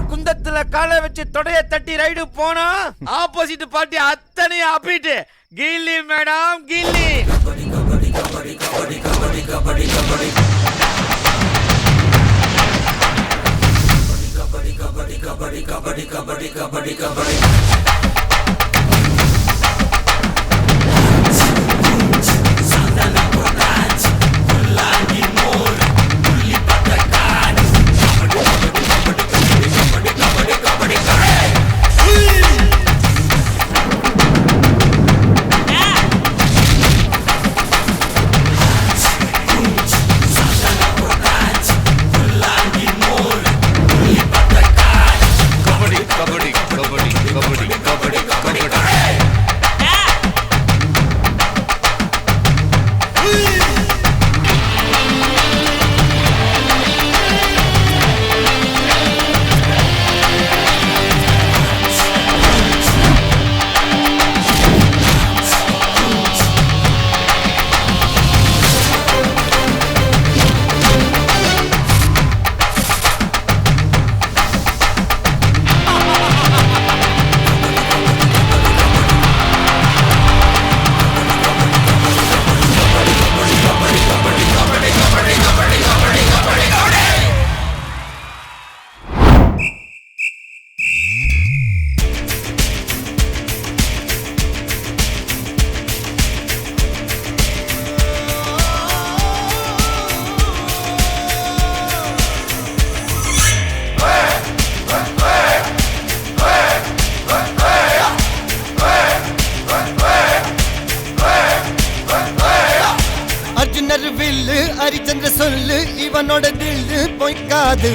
குந்தத்துல காலை வச்சு தொடைய தட்டி ரைடு போனா ஆப்போசிட் பார்ட்டி அத்தனையும் அப்பிட்டு கில்லி மேடம் கில்லி. வில்லு ஹரிச்சந்திர சொல்லு இவனோட தில்லு பொய்க்காது.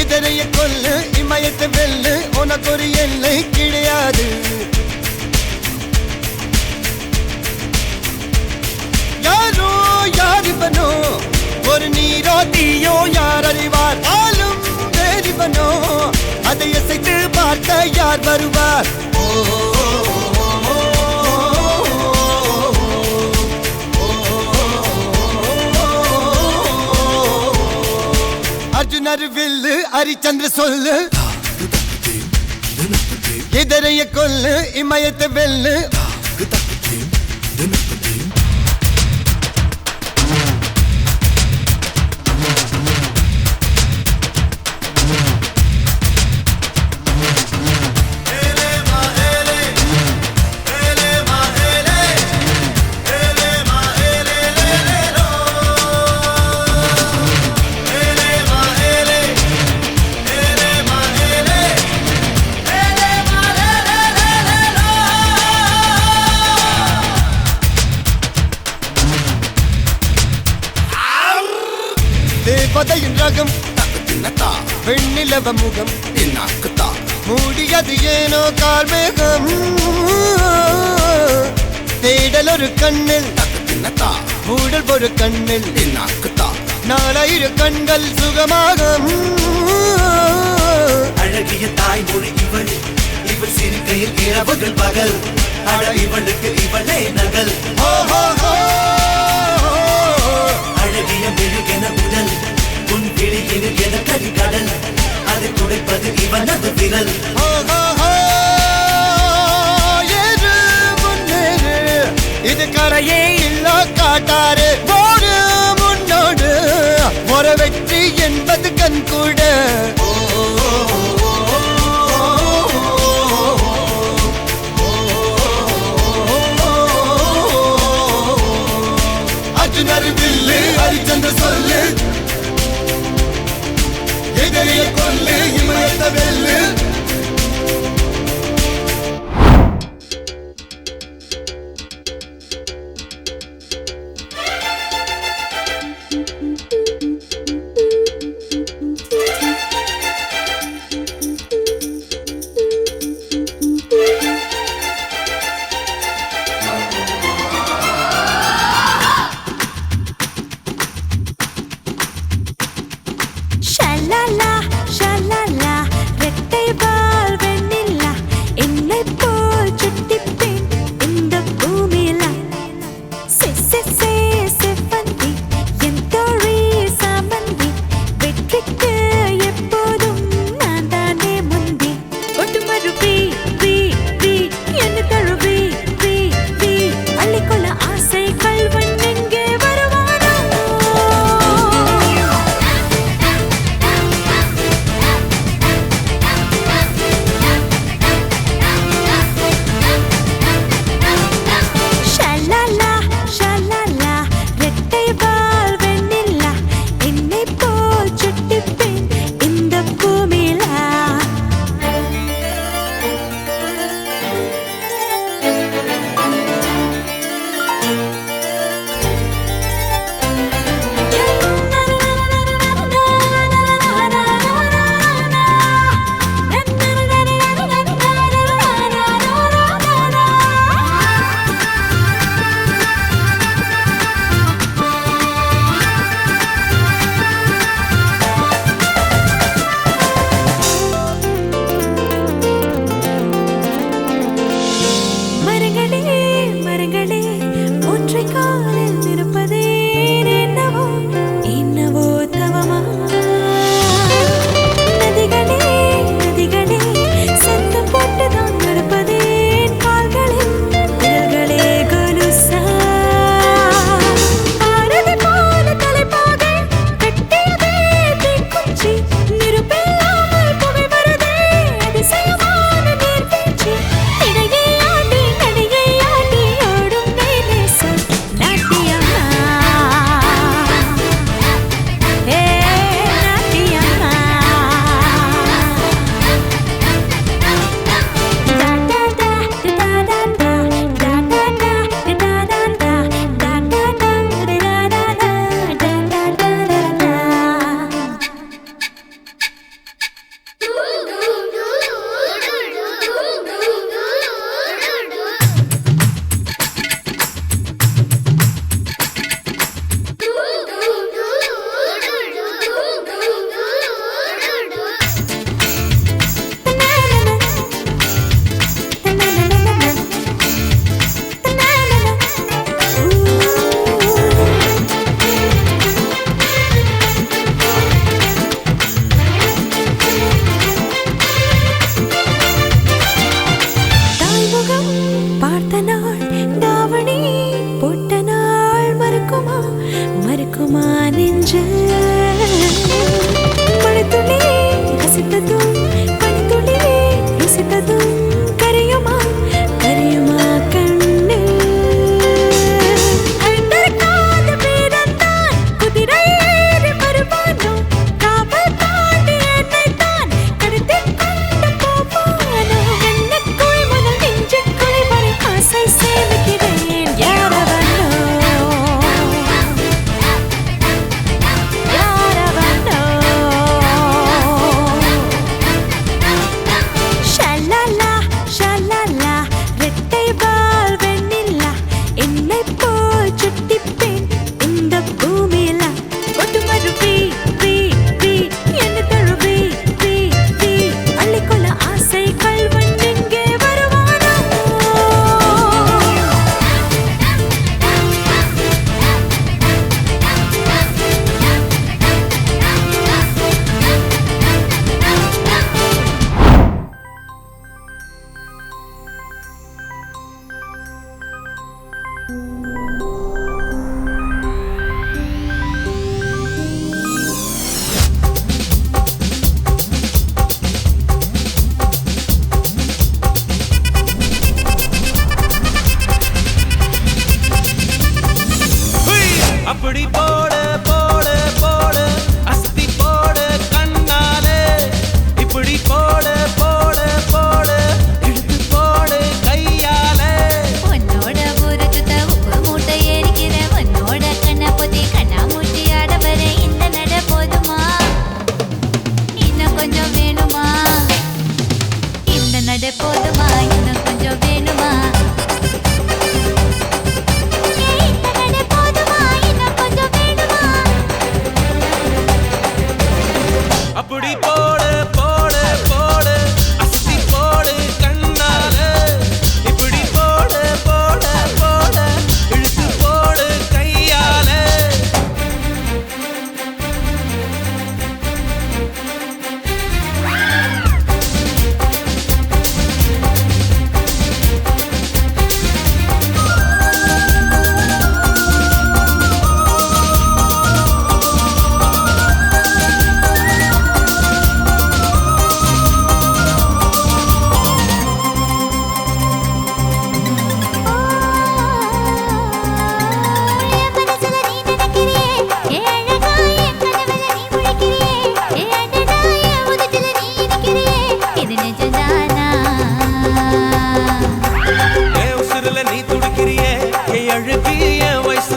இதரைய கொல்லு இமயத்தை வெல்லு உனக்கு ஒரு எல்லை கிடையாது. யாரோ யாரிவனோ ஒரு நீரோ தீயோ யார் அறிவார். ஆளும் வேறிவனோ அதை அசைத்து பார்க்க யார் வருவார். அர்ஜுனர் வில்லு ஹரிச்சந்திர சொல்லு இதரைய கொல்லு இமயத்தை வெல்லு. தேவதையின் ரகம் வெண்ணிலவ முகம் மூடியது ஏனோ கார்மேகம். தேடல் ஒரு கண்ணில் மூடல் ஒரு கண்ணில் 4000 கண்கள் சுகமாக. அழகிய தாய்மொழி இவள் இவள் சிறுகையில் இரவுகள் பகல் அழ இவளுக்கு இவளே நகல். அழகிய மெழுகென உடல் உன் விழியில் என கரிகடல் அதை துடைப்பது இவனது விரல். இது கரையே இல்ல காட்டாரு போடு முன்னோடு ஒரு வெற்றி என்பது கண் கூட. அர்ஜுனர் வில்லு ஹரிச்சந்திர சொல்லு இதரைய கொல்லு இமயத்தை வெல்லு.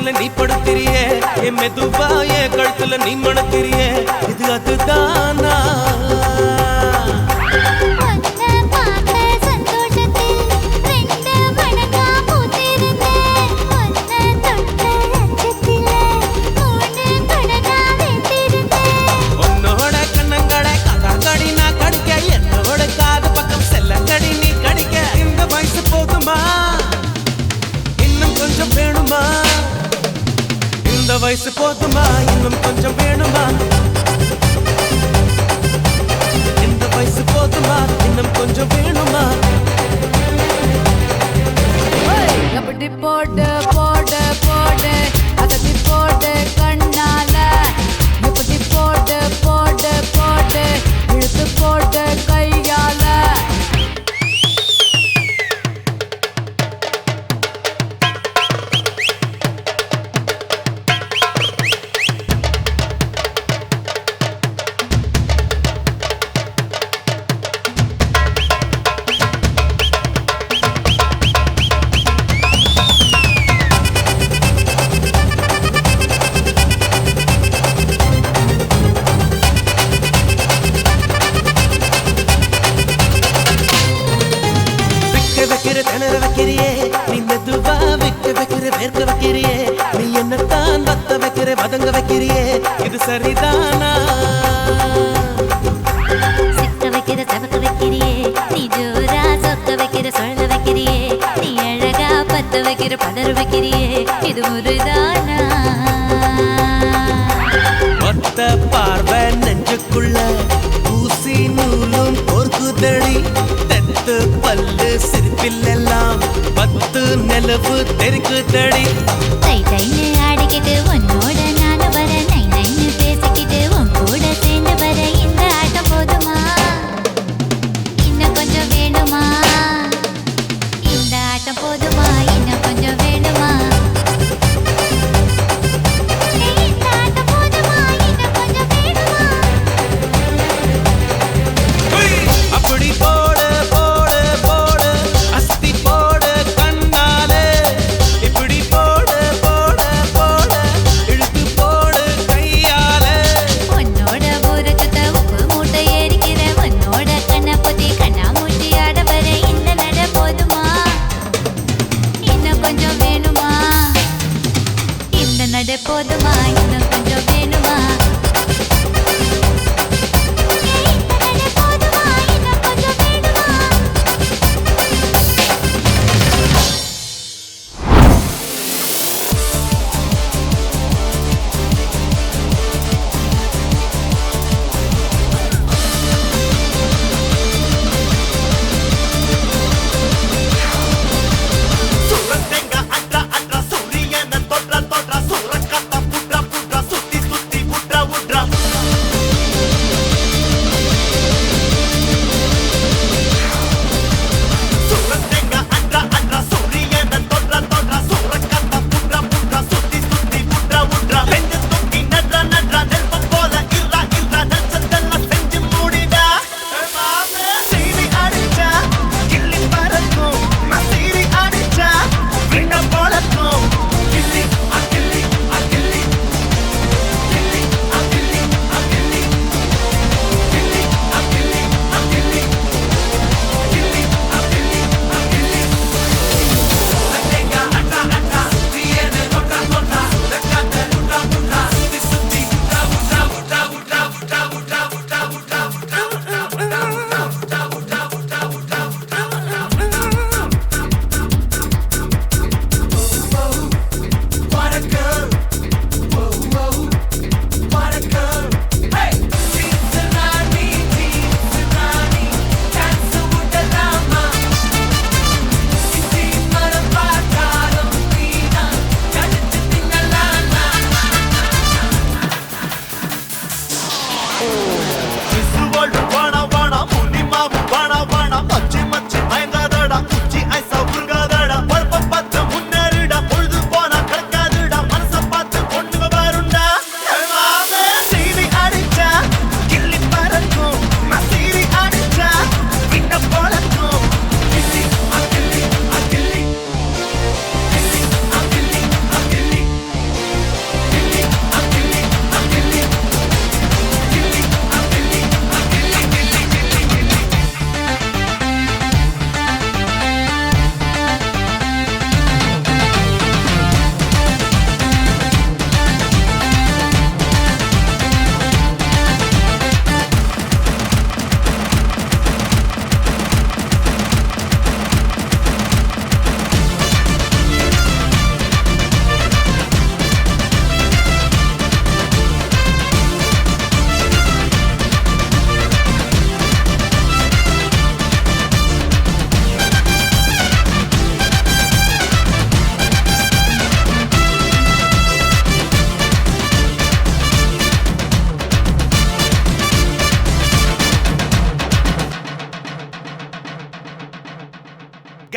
கழுத்துல நீ படுத்திரியே என் மெதுவா என் கழுத்துல நீ மணத்திரியே இது அதுதானா உன்னோட கண்ணங்களை கதாங்கடி நான் கடிக்க என்னோட காது பக்கம் செல்லங்கடி நீ கடிக்க இந்த வயசு போதுமா இன்னும் கொஞ்சம் வேணுமா இந்த வயசு போதுமா இன்னும் கொஞ்சம் வேணுமா இந்த வயசு போதுமா இன்னும் கொஞ்சம் வேணுமா அப்படி போடு போடு போடு அதட்டி போடு கண்ணால இப்படி போடு போடு போடு இழுத்து போடு கையால திணற வைக்கிறியே நீ மெதுவா விக்க வைக்கிற வேர்க்க வைக்கிறியே நீ என்னத்தான் வத்த வைக்கிற வதங்க வைக்கிறியே இது சரிதானா சிக்க வைக்கிற சபக்க வைக்கிறியே நீ ஜோரா சொக்க வைக்கிற சொல்ல வைக்கிறியே நீ அழகா பத்த வைக்கிற பதற வைக்கிறியே இது முறைதானா ஒத்த பார்வை நெஞ்சுக்குள்ள ஊசி நூலும் கோர்க்குதடி தெத்து பல்லு சிரிப்பிலெல்லாம் பத்து நிலவு தெரிக்குதடி தை தைன்னு ஆடிக்கிட்டு உன்னோட நானும் வர நை நைன்னு பேசிக்கிட்டு உன் கூட சேர்ந்து வர இந்த ஆட்டம் போதுமா இன்னும் கொஞ்சம் வேணுமா இந்த ஆட்டம் போதுமா இன்னும் கொஞ்சம் வேணுமா இந்த ஆட்டம் போதுமா இன்னும் கொஞ்சம் வேணுமா அப்படி போடு போடு போடு அஸ்தி போடு கண்ணாலே இப்படி போடு போடு போடு இழுத்து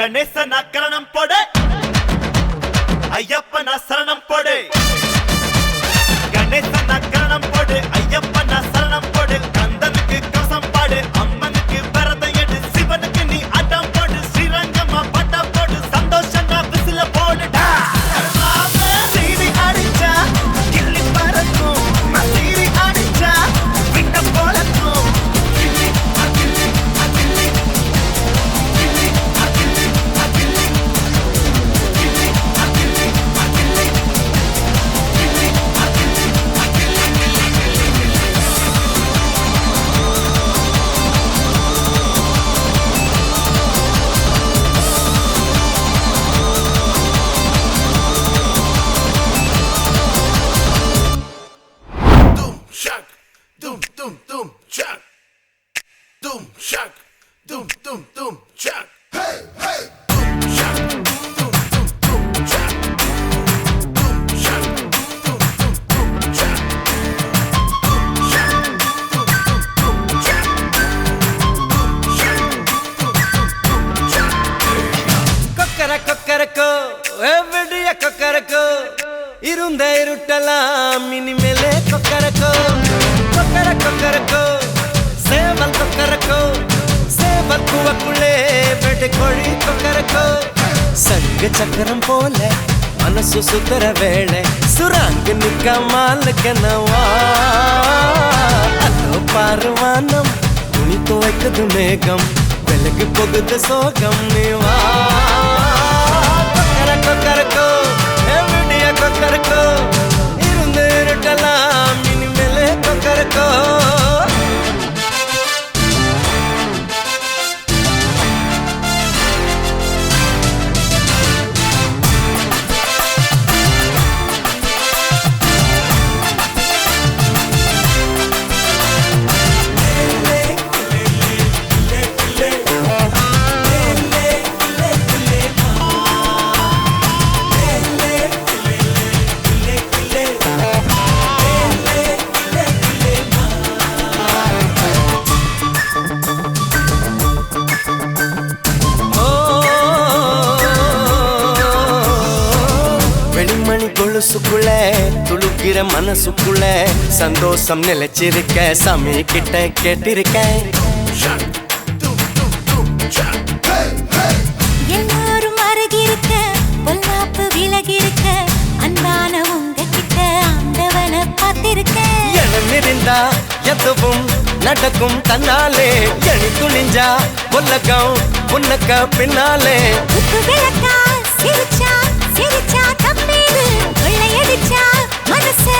கணேசனா கரணம் போடு ஐயப்பனா சரணம் போடு கணேசனா கரணம் போடு ஐயப்பனா சரணம் போடு கந்தனுக்கு கவசம் பாடு அம்மனுக்கு விரதம் எடு சிவனுக்கு நீ அடம் போடு ஸ்ரீரங்கமா பட்டம் போடு சந்தோஷமா விசில போடுடா சீரி அடிச்சா கிள்ளி பறக்கும் சீரி அடிச்சா விட்ட போலக்கும் கிள்ளி அகிள்ளி அகிள்ளி கிள்ளி அகிள்ளி அகிள்ளி கிள்ளி அகிள்ளி அகிள்ளி கிள்ளி அகிள்ளி Doom shock, doom doom doom shock, doom shock, doom doom doom shock. Hey hey, doom shock, doom doom doom shock, doom shock, doom doom doom shock, doom shock, doom doom doom shock, doom shock, doom doom doom shock. கொக்கர Kokkarakko எவ்வடிய Kokkarakko இருந்த இருட்டலாம் இனிமேலே கொக்கரக்கோ கொக்கர கொக்கரக்கோ சேவல் கொக்கரக்கோ சேவல் குவக்குள்ளே வெட்டு கோழி கொக்கரக்கோ சங்க சக்கரம் போல மனசு சுத்தர வேளை சுராங்கு நிக்க மாலுக்கனவா அதோ பாருவானம் துணி துவைக்குது மேகம் வெளுக்கு போகுது சோகம் நீவா கொக்கர கொக்கரக்கோ எவ்வடிய கொக்கரக்கோ இருந்து இருட்டலாம் இனிமேலே கொக்கரக்கோ வெண்மணி கொலுசுக்குள்ள துளுக்கிற மனசுக்குள்ள சந்தோஷம் நிலைச்சிருக்க சாமி கிட்ட கேட்டிருக்கேன் Shock, doom doom doom shock. Hey hey. எல்லாரும் அருகிருக்க பொல்லாப்பு விலகிருக்க அன்பான உங்ககிட்ட ஆண்டவனை பார்த்திருக்கேன் எனமிருந்தா எதுவும் நடக்கும் தன்னாலே எணி துணிஞ்சா உலகம் உனக்க பின்னாலே உப்பு விளக்கா சிரிச்சா சிரிச்சா தப்பேது கொள்ளையடிச்சா மனசு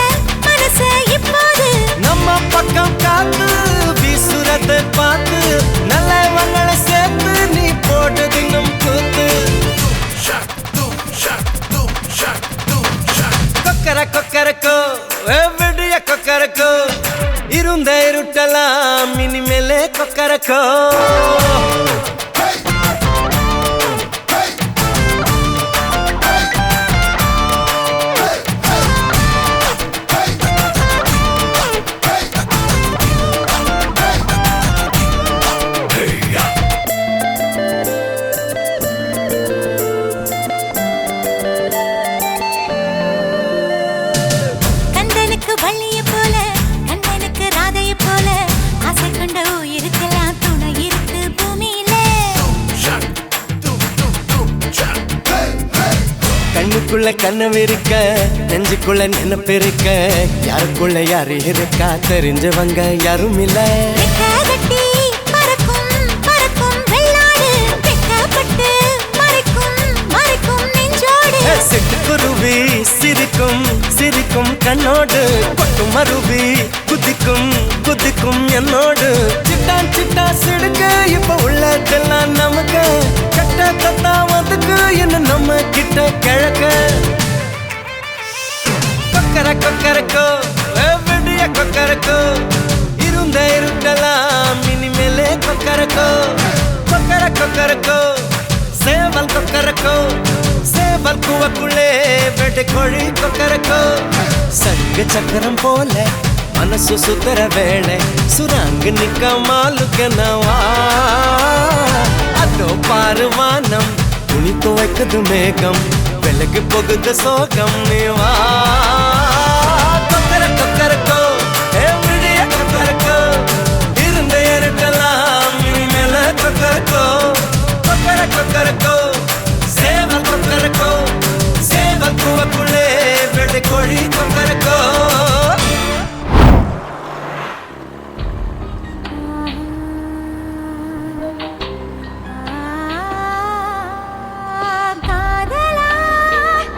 மனசு இப்போது நம்ம பக்கம் காத்து வீசுறத பார்த்து நல்லவங்களை சேர்த்து நீ போட்டு தின்னும் கூத்து Shock, doom shock, doom shock, doom shock. கொக்கர Kokkarakko எவ்வடிய Kokkarakko இருந்த இருட்டலாம் இனிமேலே கொக்கரக்கோ Hey. Hey. கந்தனுக்கு வள்ளிய போல கண்ணனுக்கு ராதைய போல ஆசை கொண்ட உயிருக்கெல்லாம் துணை இருக்கு பூமியில Shock, doom doom doom shock. Hey hey. கண்ணுக்குள்ள கனவு இருக்க நெஞ்சுக்குள்ள நினைப்பு இருக்க யாருக்குள்ள யாரு இருக்கா தெரிஞ்சவங்க யாரும் இல்ல ரெக்கை கட்டி பறக்கும் பறக்கும் வெள்ளாடு வெட்கப்பட்டு மறைக்கும் மறைக்கும் நெஞ்சோடு சிட்டுக்குருவி சிரிக்கும் சிரிக்கும் கண்ணோடு கொட்டும் மருவி குதிக்கும் குதிக்கும் என்னோடு சிட்டான் சிட்டா சிடுக்கு இப்ப உள்ளதெல்லாம் நமக்கு கட்ட தத்தா வந்துக்கு என்ன நம்ம கிட்ட கிழக்க கொக்கர கொக்கரக்கோ எவ்வடிய கொக்கரக்கோ இருந்த இருட்டலாம் இனிமேலே கொக்கரக்கோ கொக்கர கொக்கரக்கோ சேவல் கொக்கரக்கோ சேவல் குவக்குள்ளே வெட்டு கோழி கொக்கரக்கோ சங்க சக்கரம் போல மனசு சுத்தர வேளை சுராங்கு நிக்க மாலுக்கனவா அதோ பாருவானம் மயக்குது மேகம் விலகி போகுது சோகம் நீ வா கொக்கர கொக்கரக்கோ விடிய கொக்கரக்கோ இருந்த இருக்கலாம் இனிமேல கொக்கரக்கோ கொக்கர கொக்கரக்கோ சேவல் கொக்கரக்கோ சேவல் கூவக்குள்ளே வெள்ளை கோழி கொக்கரக்கோ காதலா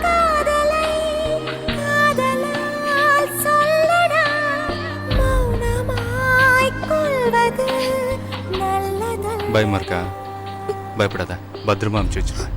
காதலை காதலால் சொல்லடா மௌனமாய் கொள்வது நல்லதல்ல பயமா இருக்கா பயப்படாத பத்திரமா அனுப்பிச்சு வச்சிருவேன்